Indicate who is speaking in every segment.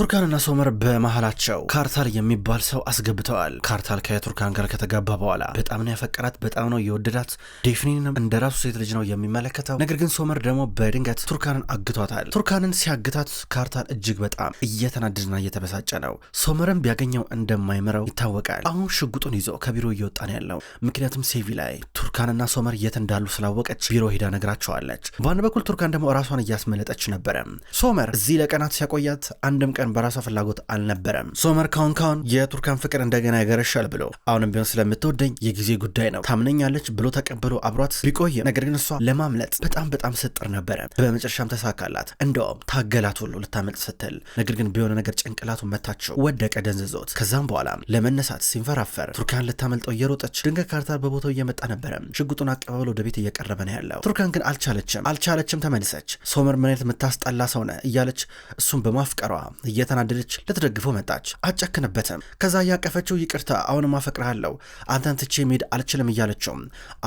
Speaker 1: ቱርካንና ሶመር በመሃላቸው ካርታል የሚባል ሰው አስገብተዋል። ካርታል ከቱርካን ጋር ከተጋባ በኋላ በጣም ነው ያፈቀራት፣ በጣም ነው የወደዳት። ዴፍኒንም እንደራሱ ሴት ልጅ ነው የሚመለከተው። ነገር ግን ሶመር ደግሞ በድንገት ቱርካንን አግቷታል። ቱርካንን ሲያግታት ካርታል እጅግ በጣም እየተናደደና እየተበሳጨ ነው። ሶመርን ቢያገኘው እንደማይመረው ይታወቃል። አሁን ሽጉጡን ይዞ ከቢሮ እየወጣ ነው ያለው። ምክንያቱም ሴቪ ላይ ቱርካንና ሶመር የት እንዳሉ ስላወቀች ቢሮ ሄዳ ነግራቸዋለች። በአንድ በኩል ቱርካን ደግሞ ራሷን እያስመለጠች ነበረ። ሶመር እዚህ ለቀናት ሲያቆያት አንድም ቀን በራሷ ፍላጎት አልነበረም። ሶመር ካሁን የቱርካን ፍቅር እንደገና ያገረሻል ብሎ አሁንም ቢሆን ስለምትወደኝ የጊዜ ጉዳይ ነው ታምነኛለች ብሎ ተቀብሎ አብሯት ቢቆይም ነገር ግን እሷ ለማምለጥ በጣም ስጥር ነበረ። በመጨረሻም ተሳካላት። እንደውም ታገላት ሁሉ ልታመልጥ ስትል፣ ነገር ግን ቢሆነ ነገር ጭንቅላቱ መታቸው፣ ወደቀ ደንዝዞት። ከዛም በኋላ ለመነሳት ሲንፈራፈር ቱርካን ልታመልጠው እየሮጠች ድንገት ካርታል በቦታው እየመጣ ነበረ። ሽጉጡን አቀባብሎ ወደ ቤት እየቀረበ ነው ያለው። ቱርካን ግን አልቻለችም። ተመልሰች። ሶመር ምን አይነት የምታስጠላ ሰው ነህ እያለች እሱን በማፍቀሯ እየተናደደች ልትደግፈው መጣች። አጨክንበትም። ከዛ እያቀፈችው ይቅርታ አሁንም አፈቅርሃለሁ አንተን ትቼ መሄድ አልችልም እያለችው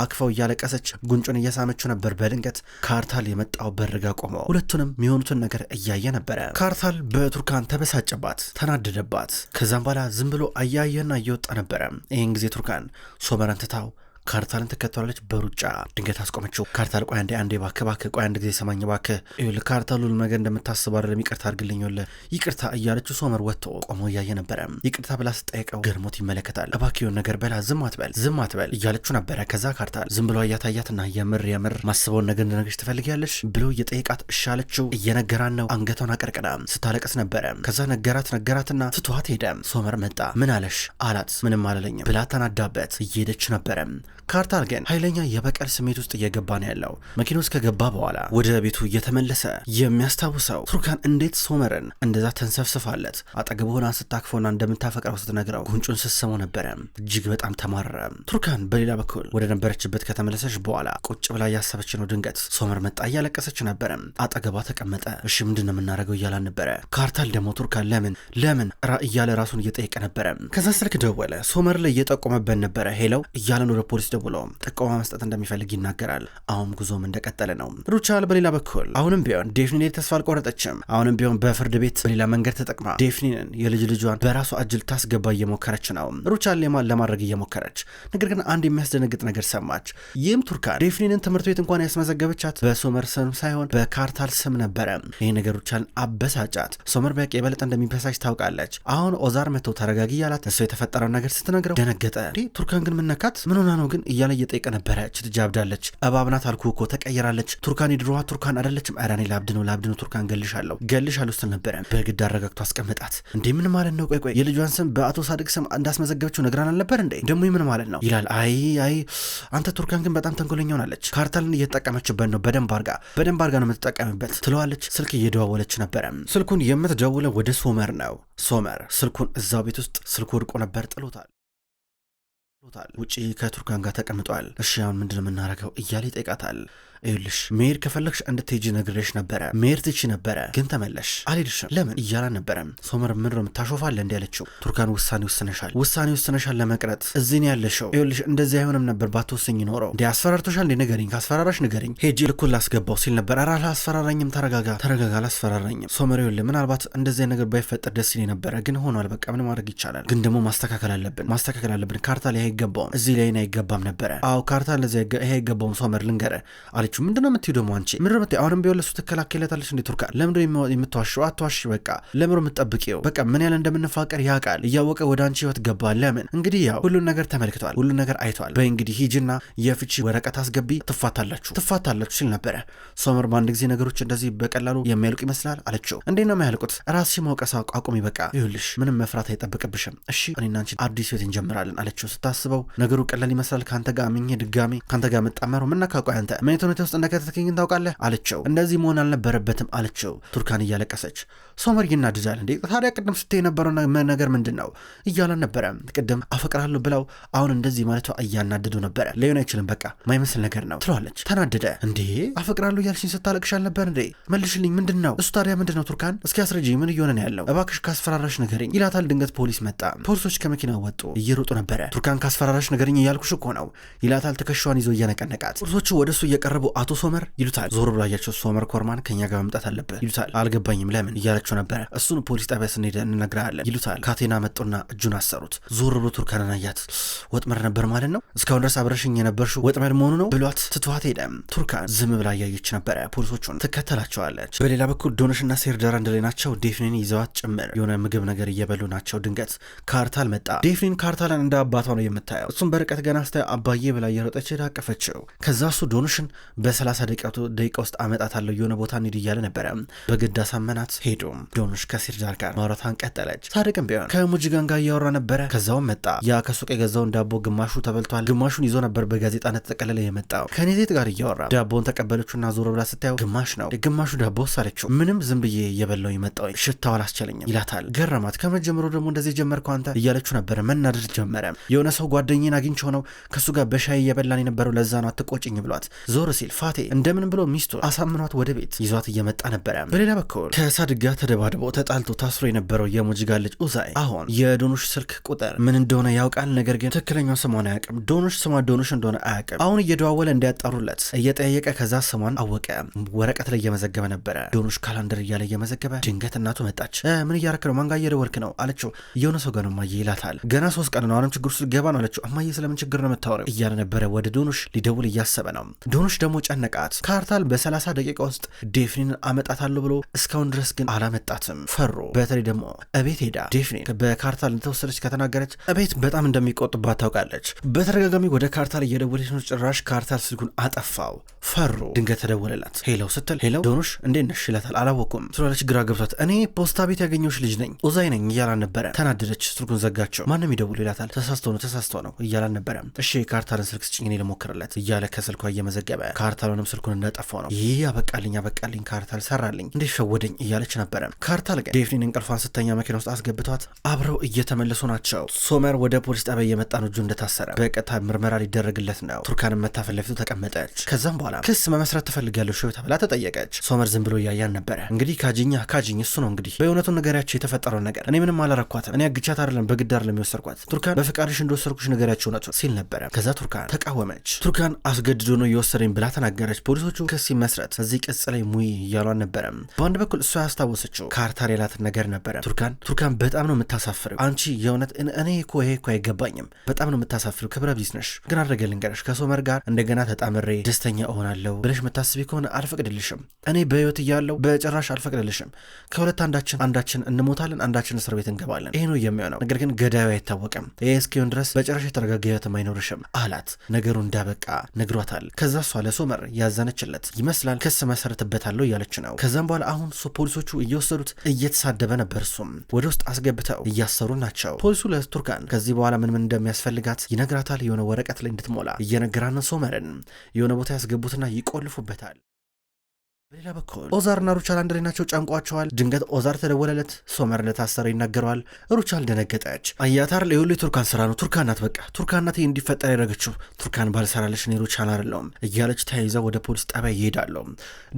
Speaker 1: አቅፈው እያለቀሰች ጉንጩን እየሳመችው ነበር። በድንገት ካርታል የመጣው በርጋ ቆሞ ሁለቱንም የሚሆኑትን ነገር እያየ ነበረ። ካርታል በቱርካን ተበሳጨባት፣ ተናደደባት። ከዛም በኋላ ዝም ብሎ እያየና እየወጣ ነበረ። ይህን ጊዜ ቱርካን ሶመርን ትታው ካርታልን ትከተላለች። በሩጫ ድንገት አስቆመችው። ካርታል ቆይ አንዴ ባክህ ቆይ አንድ ጊዜ ሰማኝ ባክህ ይኸውልህ ካርታል ሁሉ ነገር እንደምታስበው አይደለም ይቅርታ አድርግልኝ ይቅርታ እያለችው ሶመር ወጥቶ ቆሞ እያየ ነበረ። ይቅርታ ብላ ስጠይቀው ገርሞት ይመለከታል። እባክህ ነገር በላ ዝም አትበል እያለችው ነበረ። ከዛ ካርታል ዝም ብሎ አያታያትና የምር ማስበውን ነገር እንድነግርሽ ትፈልጊያለሽ ብሎ እየጠየቃት እሻለችው። እየነገራን ነው። አንገቷን አቀርቅዳ ስታለቅስ ነበረ። ከዛ ነገራትና ትቷት ሄደ። ሶመር መጣ። ምን አለሽ አላት። ምንም አላለኝም ብላ ተናዳበት እየሄደች ነበረ። ካርታል ግን ኃይለኛ የበቀል ስሜት ውስጥ እየገባ ነው ያለው። መኪና ውስጥ ከገባ በኋላ ወደ ቤቱ እየተመለሰ የሚያስታውሰው ቱርካን እንዴት ሶመርን እንደዛ ተንሰፍስፋለት አጠገቡ ሆና ስታክፎና እንደምታፈቅረው ስትነግረው ጉንጩን ስስመው ነበረ። እጅግ በጣም ተማረረ። ቱርካን በሌላ በኩል ወደ ነበረችበት ከተመለሰች በኋላ ቁጭ ብላ እያሰበች ነው። ድንገት ሶመር መጣ። እያለቀሰች ነበረ። አጠገቧ ተቀመጠ። እሺ ምንድን ነው የምናደርገው እያላን ነበረ። ካርታል ደግሞ ቱርካን ለምን እያለ ራሱን እየጠየቀ ነበረ። ከዛ ስልክ ደወለ። ሶመር ላይ እየጠቆመበት ነበረ። ሄለው እያለን ወደ ፖሊስ ደውሎ ጥቆማ መስጠት እንደሚፈልግ ይናገራል። አሁን ጉዞም እንደቀጠለ ነው። ሩቻል በሌላ በኩል አሁንም ቢሆን ዴፍኒን ተስፋ አልቆረጠችም። አሁንም ቢሆን በፍርድ ቤት በሌላ መንገድ ተጠቅማ ዴፍኒንን ልጇን በራሷ እጅ ልታስገባ እየሞከረች ነው። ሩቻል ለማድረግ እየሞከረች ነገር ግን አንድ የሚያስደነግጥ ነገር ሰማች። ይህም ቱርካን ዴፍኒንን ትምህርት ቤት እንኳን ያስመዘገበቻት በሶመር ስም ሳይሆን በካርታል ስም ነበረ። ይህ ነገር ሩቻልን አበሳጫት። ሶመር በቂ የበለጠ እንደሚበሳጭ ታውቃለች። አሁን ኦዛር መጥቶ ተረጋጊ ያላት እሱ የተፈጠረውን ነገር ስትነግረው ደነገጠ። ቱርካን ግን ምነካት ምን ሆና ነው ግን እያለ እየጠየቀ ነበረ። ችትጃ አብዳለች። እባብናት አልኩህ እኮ ተቀየራለች። ቱርካን የድሮዋ ቱርካን አይደለችም። ኧረ እኔ ላብድ ነው ቱርካን ገልሻለሁ ስትል ነበረ። በግድ አረጋግቶ አስቀምጣት። እንዴ ምን ማለት ነው? ቆይ የልጇን ስም በአቶ ሳድቅ ስም እንዳስመዘገበችው ነግራን አልነበር እንዴ? ደግሞ ምን ማለት ነው ይላል። አይ አንተ ቱርካን ግን በጣም ተንኮለኛ ሆናለች። ካርታልን እየተጠቀመችበት ነው። በደንብ አርጋ ነው የምትጠቀምበት ትለዋለች። ስልክ እየደዋወለች ነበረ። ስልኩን የምትደውለው ወደ ሶመር ነው። ሶመር ስልኩን እዛው ቤት ውስጥ ስልኩ ወድቆ ነበር፣ ጥሎታል። ውጪ ከቱርካን ጋር ተቀምጧል። እሺ አሁን ምንድን ነው የምናደርገው እያለ ይጠይቃታል። ይኸውልሽ መሄድ ከፈለግሽ እንድትሄጂ ነግሬሽ ነበረ። መሄድ ትቺ ነበረ ግን ተመለሽ። አልሄድሽም። ለምን እያላን ነበረ። ሶመር ምንድን ነው የምታሾፋለ እንዲ ያለችው። ቱርካን ውሳኔ ወስነሻል ለመቅረት እዚህ ነው ያለሽው። ይኸውልሽ እንደዚህ አይሆንም ነበር ባትወስኝ ኖረው። እንዲ አስፈራርቶሻል እንዲ ንገሪኝ፣ ካስፈራራሽ ንገሪኝ ሄጂ ልኩን ላስገባው ሲል ነበር። ኧረ አላስፈራራኝም፣ ተረጋጋ አላስፈራራኝም። ሶመር ይኸውልህ ምናልባት እንደዚህ ነገር ባይፈጠር ደስ ይለኝ ነበረ፣ ግን ሆኗል። በቃ ምን ማድረግ ይቻላል። ግን ደግሞ ማስተካከል አለብን። ካርታል ይሄ አይገባውም፣ እዚህ ላይ አይገባም ነበረ። አዎ ካርታል ይሄ አይገባውም ሶመር ልንገረ አለችው። ምንድነው የምትይው ደግሞ አንቺ? ምንድነው የምትይው? አሁንም ቢሆን ለሱ ትከላከለታለች እንዴ? ቱርካን ለምንድነው የምትዋሽው? አትዋሽ በቃ። ለምንድነው የምትጠብቂው? በቃ ምን ያለ እንደምንፋቀር ያውቃል። እያወቀ ወደ አንቺ ህይወት ገባ። ለምን? እንግዲህ ያው ሁሉን ነገር ተመልክቷል፣ ሁሉን ነገር አይቷል። በይ እንግዲህ ሂጂና የፍቺ ወረቀት አስገቢ፣ ትፋታላችሁ ሲል ነበረ። ሶመር በአንድ ጊዜ ነገሮች እንደዚህ በቀላሉ የሚያልቁ ይመስላል አለችው። እንዴት ነው የማያልቁት? ራስሽ መውቀስ አቁሚ በቃ። ይኸውልሽ ምንም መፍራት አይጠብቅብሽም እሺ? እኔና አንቺ አዲስ ህይወት እንጀምራለን አለችው። ስታስበው ነገሩ ቀላል ይመስላል። ካንተ ጋር አምኜ ድጋሜ ካንተ ጋር መጣመሩ ምን ነካቆይ አንተ ምን ውስጥ እንደከተተከኝ ታውቃለህ አለችው። እንደዚህ መሆን አልነበረበትም አለችው ቱርካን እያለቀሰች። ሶመር ይናድዳል። እንዴ ታዲያ ቅድም ስትይ የነበረው ነገር ምንድን ነው እያላን ነበረ። ቅድም አፈቅራለሁ ብለው አሁን እንደዚህ ማለቷ እያናደዱ ነበረ። ሊሆን አይችልም በቃ ማይመስል ነገር ነው ትለዋለች። ተናደደ። እንዴ አፈቅራለሁ እያልሽኝ ስታለቅሻል ነበር እንዴ? መልሽልኝ ምንድን ነው እሱ ታዲያ ምንድን ነው ቱርካን? እስኪ አስረጂኝ ምን እየሆነ ነው ያለው? እባክሽ ካስፈራራሽ ንገሪኝ ይላታል። ድንገት ፖሊስ መጣ። ፖሊሶች ከመኪና ወጡ፣ እየሮጡ ነበረ። ቱርካን ካስፈራራሽ ንገሪኝ እያልኩሽ እኮ ነው ይላታል። ትከሻዋን ይዞ እያነቀነቃት ፖሊሶቹ ወደሱ እየቀረቡ አቶ ሶመር ይሉታል። ዞር ብሎ አያቸው። ሶመር ኮርማን ከኛ ጋር መምጣት አለበት ይሉታል። አልገባኝም ለምን እያለችው ነበረ። እሱን ፖሊስ ጣቢያ ስንሄድ እንነግርሃለን ይሉታል። ካቴና መጡና እጁን አሰሩት። ዞር ብሎ ቱርካንን አያት። ወጥመድ ነበር ማለት ነው እስካሁን ድረስ አብረሽኝ የነበርሽው ወጥመድ መሆኑ ነው ብሏት ትቷት ሄደ። ቱርካን ዝም ብላ እያየች ነበረ። ፖሊሶቹን ትከተላቸዋለች። በሌላ በኩል ዶኖሽና ሴርዳር አንድ ላይ ናቸው። ዴፍኒን ይዘዋት ጭምር የሆነ ምግብ ነገር እየበሉ ናቸው። ድንገት ካርታል መጣ። ዴፍኒን ካርታልን እንደ አባቷ ነው የምታየው። እሱም በርቀት ገና ስታየው አባዬ ብላ እየሮጠች ዳቀፈችው። ከዛ እሱ ዶኖሽን በ30 ደቂቃ ውስጥ አመጣታለሁ የሆነ ቦታ እንሂድ እያለ ነበረ። በግድ አሳመናት። ሄዱ። ዶኖሽ ከሴርዳር ጋር ማውራቷን ቀጠለች። ሳድቅም ቢሆን ከሙጅጋን ጋር እያወራ ነበረ። ከዛውም መጣ። ያ ከሱቅ የገዛውን ዳቦ ግማሹ ተበልቷል፣ ግማሹን ይዞ ነበር በጋዜጣ ተጠቀለለ የመጣው። ከኔዜት ጋር እያወራ ዳቦውን ተቀበለችውና ዞር ብላ ስታየው ግማሽ ነው ግማሹ ዳቦ ሳለችው። ምንም ዝም ብዬ እየበላው የመጣው ሽታው አላስቻለኝም ይላታል። ገረማት። ከመጀመሩ ደግሞ እንደዚህ ጀመርከው አንተ እያለችው ነበረ። መናደድ ጀመረ። የሆነ ሰው ጓደኛዬን አግኝቼው ነው ከሱ ጋር በሻይ እየበላን የነበረው ለዛ ነው አትቆጭኝ ብሏት ዞር ሲል ፋቴ እንደምን ብሎ ሚስቱ አሳምኗት ወደ ቤት ይዟት እየመጣ ነበረ። በሌላ በኩል ከሳድግ ጋር ተደባድበው ተጣልቶ ታስሮ የነበረው የሙጅጋ ልጅ ኡዛይ አሁን የዶኖሽ ስልክ ቁጥር ምን እንደሆነ ያውቃል። ነገር ግን ትክክለኛው ስሟን አያውቅም። ዶኖሽ ስሟ ዶኖሽ እንደሆነ አያውቅም። አሁን እየደዋወለ እንዲያጣሩለት እየጠየቀ ከዛ ስሟን አወቀ። ወረቀት ላይ እየመዘገበ ነበረ። ዶኖሽ ካላንደር እያለ እየመዘገበ ድንገት እናቱ መጣች። ምን እያረክ ነው? ማን ጋር እየደወልክ ነው አለችው። የሆነ ሰው ጋር ነው እማዬ ይላታል። ገና 3 ቀን ነው አሁንም ችግር ውስጥ ገባ ነው አለችው። እማዬ ስለምን ችግር ነው የምታወሪው እያለ ነበረ። ወደ ዶኖሽ ሊደውል እያሰበ ነው። ዶኖሽ ደግሞ ጨነቃት። ካርታል በ30 ደቂቃ ውስጥ ዴፍኒንን አመጣታለሁ ብሎ እስካሁን ድረስ ግን አላመጣትም። ፈሩ። በተለይ ደግሞ እቤት ሄዳ ዴፍኒን በካርታል እንደተወሰደች ከተናገረች እቤት በጣም እንደሚቆጥባት ታውቃለች። በተደጋጋሚ ወደ ካርታል እየደወለች ነው። ጭራሽ ካርታል ስልኩን አጠፋው። ፈሩ። ድንገት ተደወለላት። ሄለው ስትል ሄለው ዶኖሽ እንዴት ነሽ ይላታል። አላወኩም ስለለች ግራ ገብቷት እኔ ፖስታ ቤት ያገኘሁሽ ልጅ ነኝ ኡዛይ ነኝ እያላን ነበረ። ተናደደች። ስልኩን ዘጋቸው። ማንም ይደውል ይላታል። ተሳስቶ ነው እያላን ነበረ። እሺ ካርታልን ስልክ ስጭኝ እኔ ልሞክርለት እያለ ከስልኳ እየመዘገበ ካርታልንም ስልኩን እንዳጠፋው ነው። ይህ አበቃልኝ ካርታል ሰራልኝ እንዴት ሸወደኝ እያለች ነበረ። ካርታል ግን ዴፍኒን እንቅልፏን ስተኛ መኪና ውስጥ አስገብቷት አብረው እየተመለሱ ናቸው። ሶመር ወደ ፖሊስ ጣቢያ እየመጣ ነው። እጁ እንደታሰረ በቀጥታ ምርመራ ሊደረግለት ነው። ቱርካንም መታፈል ለፊቱ ተቀመጠች። ከዛም በኋላ ክስ መመስረት ትፈልጋለች ተብላ ተጠየቀች። ሶመር ዝም ብሎ እያያን ነበረ። እንግዲህ ካጅኝ እሱ ነው እንግዲህ በእውነቱን ነገራቸው የተፈጠረው ነገር እኔ ምንም አላረኳትም። እኔ አግቻት አይደለም በግድ አይደለም የወሰድኳት። ቱርካን በፍቃድሽ እንደወሰድኩሽ ነገራቸው እውነቱ ሲል ነበረ። ከዛ ቱርካን ተቃወመች። ቱርካን አስገድዶ ነው የወሰደኝ ብላ ተናገረች። ፖሊሶቹ ክስ ይመስረት እዚህ ቅጽ ላይ ሙይ እያሏን ነበረ። በአንድ በኩል እሷ ያስታወሰችው ካርታል ያላትን ነገር ነበረ። ቱርካን በጣም ነው የምታሳፍረው አንቺ የእውነት እኔ እኮ ይሄ እኮ አይገባኝም። በጣም ነው የምታሳፍረው። ክብረ ቢስ ነሽ። ግን አድርገ ልንገርሽ ከሶመር ጋር እንደገና ተጣምሬ ደስተኛ እሆናለሁ ብለሽ የምታስቢ ከሆነ አልፈቅድልሽም። እኔ በህይወት እያለሁ በጭራሽ አልፈቅድልሽም። ከሁለት አንዳችን እንሞታለን፣ አንዳችን እስር ቤት እንገባለን። ይሄ ነው የሚሆነው። ነገር ግን ገዳዩ አይታወቅም። ይሄ እስኪሆን ድረስ በጭራሽ የተረጋጋ ህይወትም አይኖርሽም አላት። ነገሩ እንዳበቃ ነግሯታል። ከዛ እሷ ለሶመር ያዘነችለት ይመስላል። ክስ መሰረትበታለሁ እያለች ነው። ከዛም በኋላ አሁን ፖሊሶቹ እየወሰዱት እየተሳደበ ነበር። እሱም ወደ ውስጥ አስገብተው እያሰሩ ናቸው። ፖሊሱ ለቱርካን ከዚህ በኋላ ምን እንደሚያስፈልጋት ይነግራታል። የሆነ ወረቀት ላይ እንድትሞላ እየነገራን ሶመርን የሆነ ቦታ ያስገቡትና ይቆልፉበታል። በሌላ በኩል ኦዛርና ሩቻል አንድ ላይ ናቸው። ጨንቋቸዋል። ድንገት ኦዛር ተደወለለት። ሶመር እንደታሰረ ይናገረዋል። ሩቻል ደነገጠች። አያታር ለሁሉ የቱርካን ስራ ነው። ቱርካን ናት፣ በቃ ቱርካን ናት እንዲፈጠር ያደረገችው። ቱርካን ባልሰራለሽ እኔ ሩቻል አይደለሁም እያለች ተያይዘው ወደ ፖሊስ ጣቢያ ይሄዳሉ።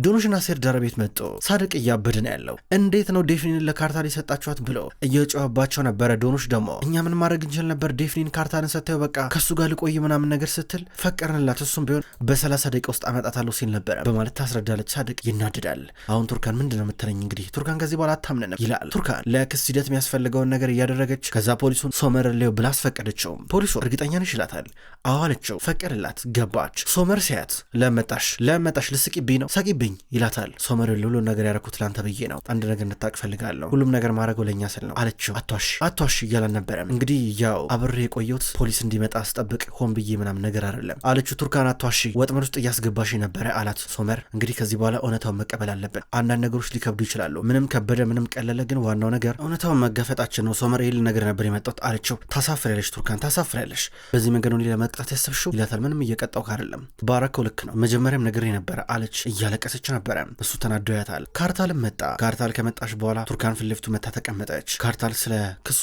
Speaker 1: ዶኖሽና ሴርዳር ቤት መጡ። ሳድቅ እያበደ ነው ያለው። እንዴት ነው ዴፍኒንን ለካርታል የሰጣችኋት ብሎ እየጮኸባቸው ነበረ። ዶኖሽ ደግሞ እኛ ምን ማድረግ እንችል ነበር፣ ዴፍኒን ካርታልን ሰጥተው በቃ ከሱ ጋር ልቆይ ምናምን ነገር ስትል ፈቀርንላት፣ እሱም ቢሆን በ30 ደቂቃ ውስጥ አመጣታለሁ ሲል ነበረ በማለት ታስረዳለች። ሳድቅ ይናደዳል። አሁን ቱርካን ምንድን ነው የምትለኝ? እንግዲህ ቱርካን ከዚህ በኋላ አታምነንም ይላል። ቱርካን ለክስ ሂደት የሚያስፈልገውን ነገር እያደረገች ከዛ ፖሊሱን ሶመር ሌው ብላ አስፈቀደችው። ፖሊሱ እርግጠኛ ነሽ ይላታል። አዎ አለችው። ፈቀደላት። ገባች። ሶመር ሲያት ለመጣሽ ልስቂብኝ ነው ሳቂብኝ ይላታል። ሶመር ሁሉ ነገር ያደረኩት ላንተ ብዬ ነው። አንድ ነገር እንድታቅ ፈልጋለሁ። ሁሉም ነገር ማድረገው ለእኛ ስል ነው አለችው። አቷሽ እያላን ነበረም። እንግዲህ ያው አብሬ የቆየሁት ፖሊስ እንዲመጣ አስጠብቅ ሆን ብዬ ምናምን ነገር አይደለም አለችው። ቱርካን አቷሽ ወጥመድ ውስጥ እያስገባሽ ነበረ አላት። ሶመር እንግዲህ ከዚህ በኋላ እውነታውን መቀበል አለብን። አንዳንድ ነገሮች ሊከብዱ ይችላሉ። ምንም ከበደ ምንም ቀለለ፣ ግን ዋናው ነገር እውነታውን መጋፈጣችን ነው። ሶመር ይል ነገር ነበር የመጣሁት አለችው። ታሳፍሪያለሽ ቱርካን ታሳፍሪያለሽ። በዚህ መንገድ ነው ለመቅጣት ያሰብሽው ይላታል። ምንም እየቀጣው አይደለም፣ ባረከው ልክ ነው። መጀመሪያም ነገር ነበረ አለች። እያለቀሰች ነበረ። እሱ ተናዶ ያታል። ካርታልም መጣ። ካርታል ከመጣሽ በኋላ ቱርካን ፊት ለፊቱ መታ ተቀመጠች። ካርታል ስለ ክሱ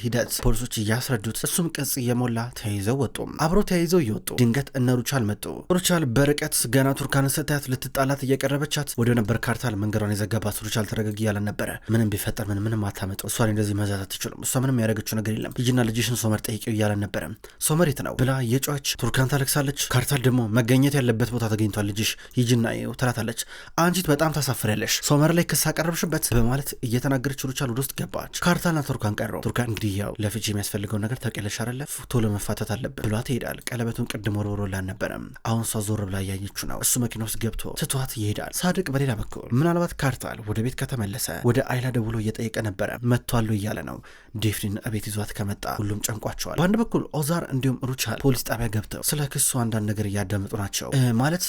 Speaker 1: ሂደት ፖሊሶች እያስረዱት፣ እሱም ቅጽ እየሞላ ተያይዘው ወጡ። አብሮ ተያይዘው እየወጡ ድንገት እነ ሩቻል መጡ። ሩቻል በርቀት ገና ቱርካንን ስታያት ልትጣላት እየቀረበች እያሰበቻት ወደ ነበር ካርታል መንገዷን የዘጋባት። ሩቻል ተረጋጊ ያለን ነበረ። ምንም ቢፈጠር ምንም አታመጡ፣ እሷን እንደዚህ መዛት አትችሉም፣ እሷ ምንም ያደረገችው ነገር የለም፣ ሂጂና ልጅሽን ሶመር ጠይቂው እያለን ነበረ። ሶመር የት ነው ብላ የጮች ቱርካን ታለቅሳለች። ካርታል ደግሞ መገኘት ያለበት ቦታ ተገኝቷል፣ ልጅሽ ሂጂና ይኸው ትላታለች። አንቺት በጣም ታሳፍሪያለሽ፣ ሶመር ላይ ክስ አቀረብሽበት በማለት እየተናገረች ሩቻል ወደ ውስጥ ገባች። ካርታልና ቱርካን ቀረው። ቱርካን እንግዲህ ያው ለፍቺ የሚያስፈልገው ነገር ታውቂያለሽ አይደለ፣ ቶሎ መፋታት አለብን ብሏት ይሄዳል። ቀለበቱን ቅድም ወርውሮላን ነበረም። አሁን እሷ ዞር ብላ እያየችው ነው። እሱ መኪና ውስጥ ገብቶ ትቷት ይሄዳል። ሳድቅ በሌላ በኩል ምናልባት ካርታል ወደ ቤት ከተመለሰ ወደ አይላ ደውሎ እየጠየቀ ነበረ። መጥቷል እያለ ነው። ዴፍኒን እቤት ይዟት ከመጣ ሁሉም ጨንቋቸዋል። በአንድ በኩል ኦዛር እንዲሁም ሩቻል ፖሊስ ጣቢያ ገብተው ስለ ክሱ አንዳንድ ነገር እያዳመጡ ናቸው። ማለት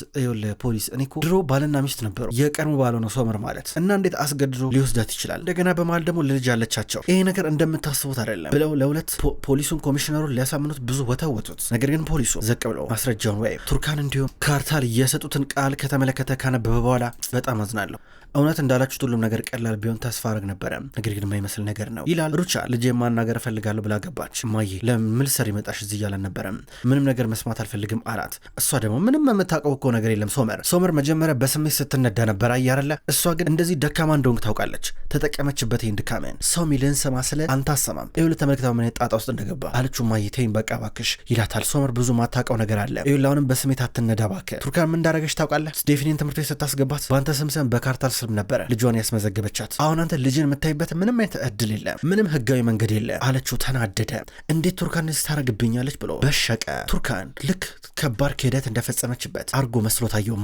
Speaker 1: ፖሊስ እኔ እኮ ድሮ ባልና ሚስት ነበሩ፣ የቀድሞ ባለ ነው ሶመር ማለት እና እንዴት አስገድዶ ሊወስዳት ይችላል? እንደገና በመሃል ደግሞ ልጅ አለቻቸው። ይሄ ነገር እንደምታስቡት አይደለም ብለው ለሁለት ፖሊሱን ኮሚሽነሩን ሊያሳምኑት ብዙ ወተወቱት። ነገር ግን ፖሊሱ ዘቅ ብለው ማስረጃውን ወይም ቱርካን እንዲሁም ካርታል የሰጡትን ቃል ከተመለከተ ካነበበ በኋላ በጣም አዝናለሁ፣ እውነት እንዳላችሁት ሁሉም ነገር ቀላል ቢሆን ተስፋ አረግ ነበረ፣ ነገር ግን የማይመስል ነገር ነው ይላል። ሩቻል ልጄ ማናገር እፈልጋለሁ ብላ ገባች። እማዬ ለምን ልትሰሪ መጣሽ እዚህ እያለን ነበረ። ምንም ነገር መስማት አልፈልግም አላት። እሷ ደግሞ ምንም የምታውቀው እኮ ነገር የለም ሶመር መጀመሪያ በስሜት ስትነዳ ነበር አያረለ፣ እሷ ግን እንደዚህ ደካማ እንደሆንክ ታውቃለች፣ ተጠቀመችበት ይህን ድካሜን። ሰው ሚልን ስማ ስለ አንተ አሰማም ይኸውልህ ተመልክተው ምን ጣጣ ውስጥ እንደገባ አለችው። እማዬ ተይኝ በቃ እባክሽ ይላታል። ሶመር ብዙ ማታውቀው ነገር አለ፣ ይኸውልህ አሁንም በስሜት አትነዳ እባክህ። ቱርካን ምን እንዳረገች ታውቃለህ? ዴፍኒን ትምህርት ቤት ስታስገባት በአንተ ስም በካርታል ስም ነበረ ልጇን ያስመዘገበቻት። አሁን አንተ ልጅን የምታይበት ምንም አይነት እድል የለም፣ ምንም ህጋዊ መንገድ የለም አለችው። ተናደደ። እንዴት ቱርካን ታረግብኛለች ብሎ በሸቀ። ቱርካን ልክ ከባድ ክህደት እንደፈጸመችበት አርጎ መስሎ ታየው።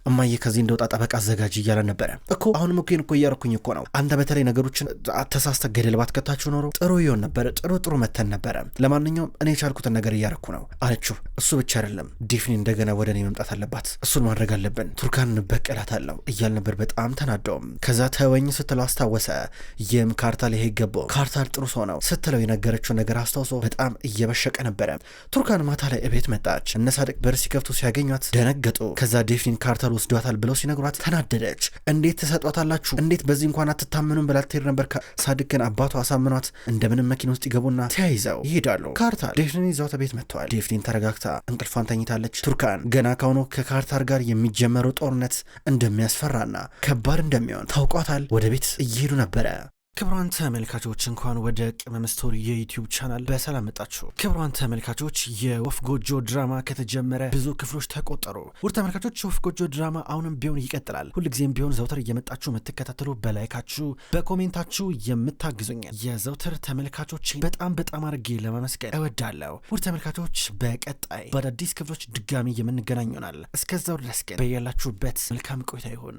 Speaker 1: እማዬ ከዚህ እንደወጣ ጠበቃ አዘጋጅ እያለ ነበረ እኮ አሁንም እኮ እያረኩኝ እኮ ነው። አንተ በተለይ ነገሮችን ተሳስተ ገደል ባትከታችሁ ኖሮ ጥሩ ይሆን ነበረ፣ ጥሩ መተን ነበረ። ለማንኛውም እኔ የቻልኩትን ነገር እያረኩ ነው አለችው። እሱ ብቻ አይደለም ዴፍኒ እንደገና ወደ እኔ መምጣት አለባት፣ እሱን ማድረግ አለብን፣ ቱርካን እንበቀላታለሁ እያል ነበር። በጣም ተናደውም። ከዛ ተወኝ ስትለው አስታወሰ። ይህም ካርታል ይሄ ይገባው ካርታል ጥሩ ሰው ነው ስትለው የነገረችው ነገር አስታውሶ በጣም እየበሸቀ ነበረ። ቱርካን ማታ ላይ እቤት መጣች። እነ ሳድቅ በር ሲከፍቱ ሲያገኟት ደነገጡ። ከዛ ዴፍኒን ካርታል ወስዷታል ብለው ሲነግሯት ተናደደች። እንዴት ትሰጧታላችሁ? እንዴት በዚህ እንኳን አትታመኑም ብላ ትሄድ ነበር። ሳድቅ ግን አባቷ አሳምኗት እንደምንም መኪና ውስጥ ይገቡና ተያይዘው ይሄዳሉ። ካርታል ዴፍኒን ይዘው ቤት መጥተዋል። ዴፍኒን ተረጋግታ እንቅልፏን ተኝታለች። ቱርካን ገና ካሁኑ ከካርታል ጋር የሚጀመረው ጦርነት እንደሚያስፈራና ከባድ እንደሚሆን ታውቋታል። ወደ ቤት እየሄዱ ነበረ። ክብሯን ተመልካቾች እንኳን ወደ ቅመም ስቶሪ የዩቲዩብ ቻናል በሰላም መጣችሁ። ክብሯን ተመልካቾች የወፍ ጎጆ ድራማ ከተጀመረ ብዙ ክፍሎች ተቆጠሩ። ውድ ተመልካቾች የወፍ ጎጆ ድራማ አሁንም ቢሆን ይቀጥላል። ሁልጊዜም ቢሆን ዘውትር እየመጣችሁ የምትከታተሉ በላይካችሁ በኮሜንታችሁ የምታግዙኝ የዘውትር ተመልካቾች በጣም አድርጌ ለማመስገን እወዳለሁ። ውድ ተመልካቾች በቀጣይ በአዳዲስ ክፍሎች ድጋሚ የምንገናኝ ይሆናል። እስከዛው ድረስ ግን በያላችሁበት መልካም ቆይታ ይሁን።